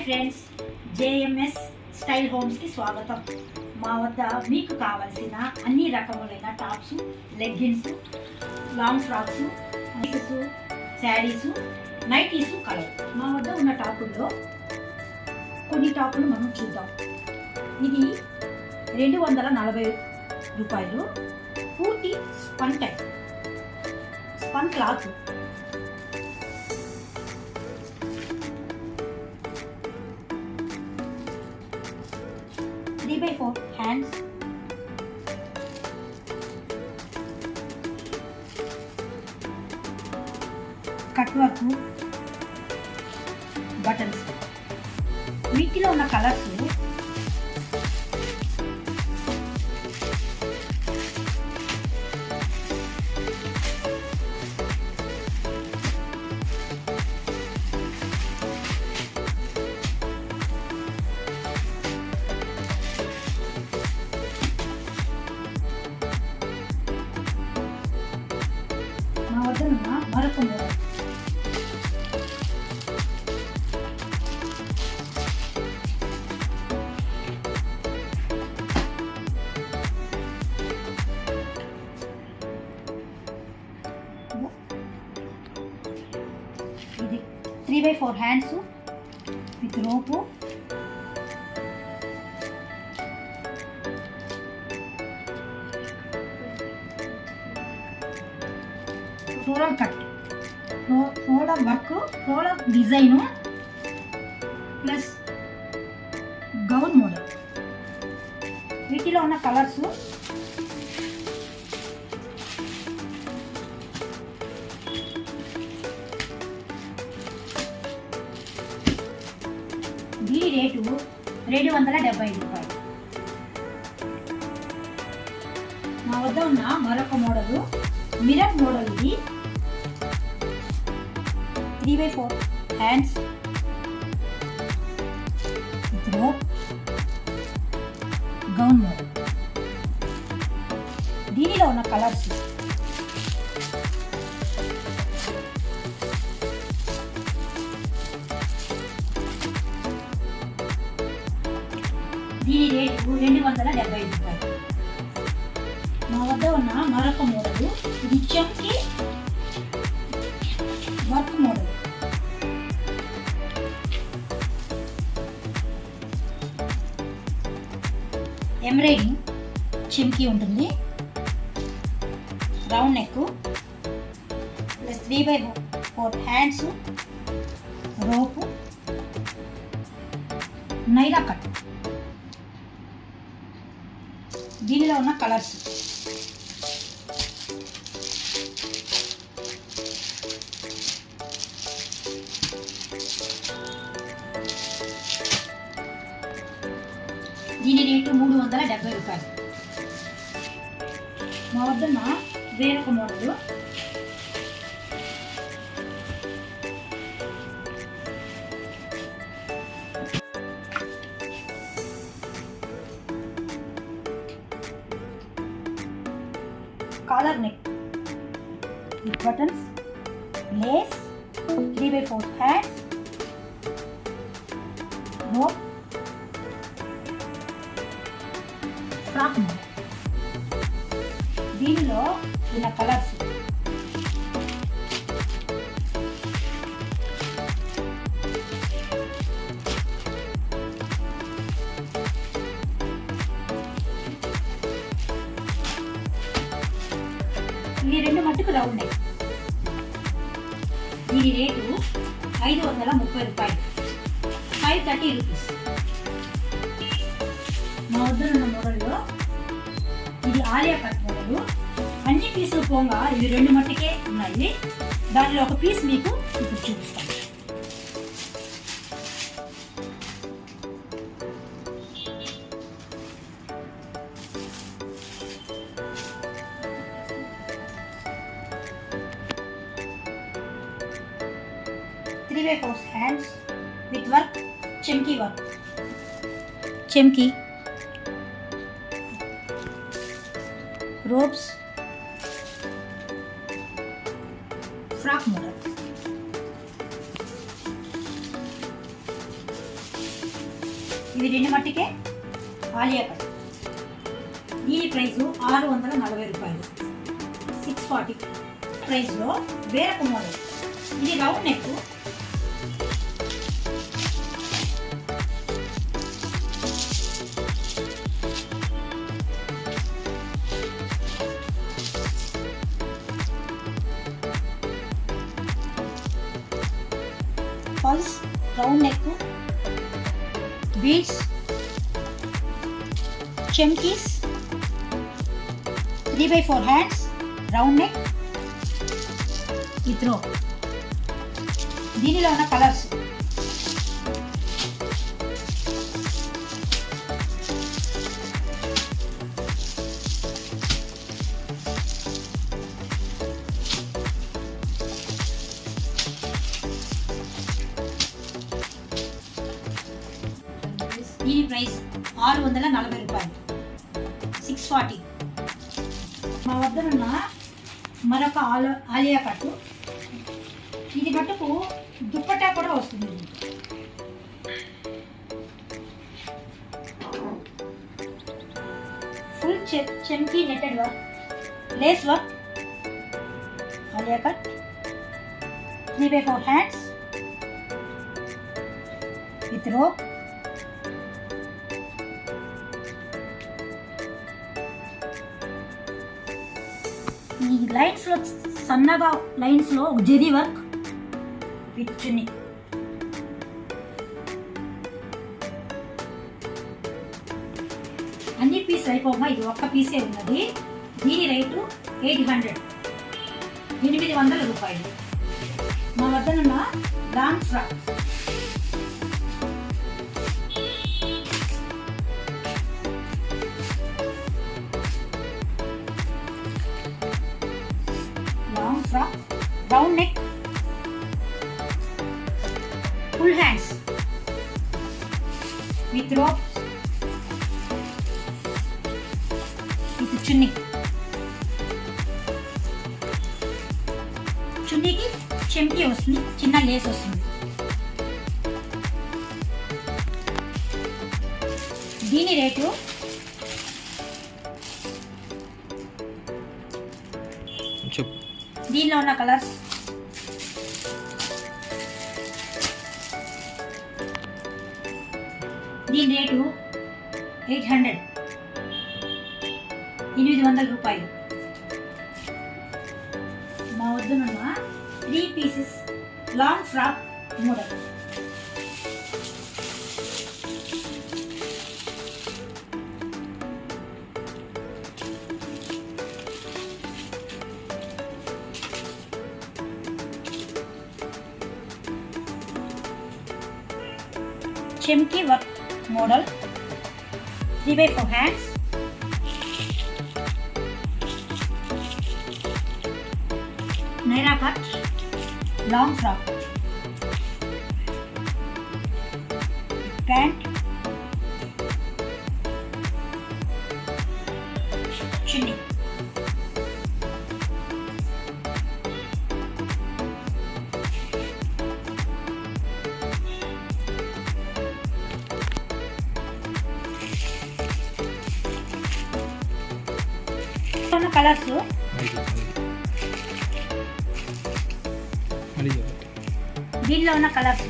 Friends, JMS style హోమ్స్కి స్వాగతం. మా వద్ద మీకు కావలసిన అన్ని రకములైన tops, leggings, long frocks, t-shirts, saris, nighties కలవు. మా వద్ద ఉన్న టాపుల్లో కొన్ని టాపులు మనం చూద్దాం. ఇది 240 రూపాయలు. పూర్తి spun type, spun cloth. Three by 4 hands, cut work, buttons. వీటిలో ఉన్న కలర్స్ మా వద్ద ఉన్న మరొక మోడల్. ఇది 3 by 4 hands with rope. Floral cut, floral work, floral design plus gown model. వీటిలో ఉన్న కలర్స్ దీని రేటు 275 రూపాయలు. మా వద్ద ఉన్న మరొక మోడలు మిరర్ మోడల్. ఇది 3 by 4 hands rope, gown model. దీనిలో ఉన్న కలర్స్ దీని రేటు 275 రూపాయలు. మా వద్ద ఉన్న మరొక మోడల్ ఇది చెంకి వర్క్ మోడల్. ఎంబ్రాయిడింగ్ చెంకి ఉంటుంది. Round neck plus 3 by 4 hands, rope, Naira cut. దీనిలో ఉన్న కలర్స్ దీని రేటు 370 రూపాయలు. మా వద్ద వేరొక model collar neck with buttons, lace, 3 by 4 hands, rope, frock model. దీనిలో ఉన్న కలర్స్ ఇవి రెండు మట్టుకు రౌండ్ నెక్. దీని రేటు 530 రూపాయలు, 530 రూపీస్. మా వద్ద ఉన్న మోడల్లో ఇది ఆలియా కట్ మోడల్. అన్ని పీసులు పోగా ఇవి రెండు మట్టుకే ఉన్నాయి. దానిలో ఒక పీస్ మీకు ఇప్పుడు చూపిస్తాను. Three by 4 hands with work, chemki work, chemki, ropes, frock model. ఇవి రెండు మట్టికే ఆలియా కట్. దీని ప్రైజు 640 రూపాయలు. 640 ప్రైస్లో వేరొక మోడల్. ఇది round neck. Plus round neck, beads, chamkis, 3/4 hands, round neck with row. దీనిలో ఉన్న కలర్స్ దీని ప్రైస్ 640 రూపాయలు. 640. మా వద్దనున్న మరొక ఆలియా కట్టు. ఇది మట్టుకు దుప్పట్టా కూడా వస్తుంది. Full chamki netted work, lace work Alia cut, 3/4 hands with row. ఈ లైన్స్లో సన్నగా లైన్స్లో జెరీ వర్క్ విత్ చున్నీ. అన్ని పీస్ అయిపోగా ఇది ఒక్క పీసే ఉన్నది. దీని రేటు 800, 800 రూపాయలు. మా వద్దనున్న long frock. Long frock, round neck, full hands with rope with chunni. చున్నీకి చెంకి వస్తుంది, చిన్న లేస్ వస్తుంది. దీని రేటు దీనిలో ఉన్న కలర్స్ దీని రేటు 800, 800 రూపాయలు. మా వద్దనున్న 3 pieces long frock model. Chamki work model, 3/4 hands, Naira cut, long frock, pant, chunni. Colours దీనిలో ఉన్న కలర్స్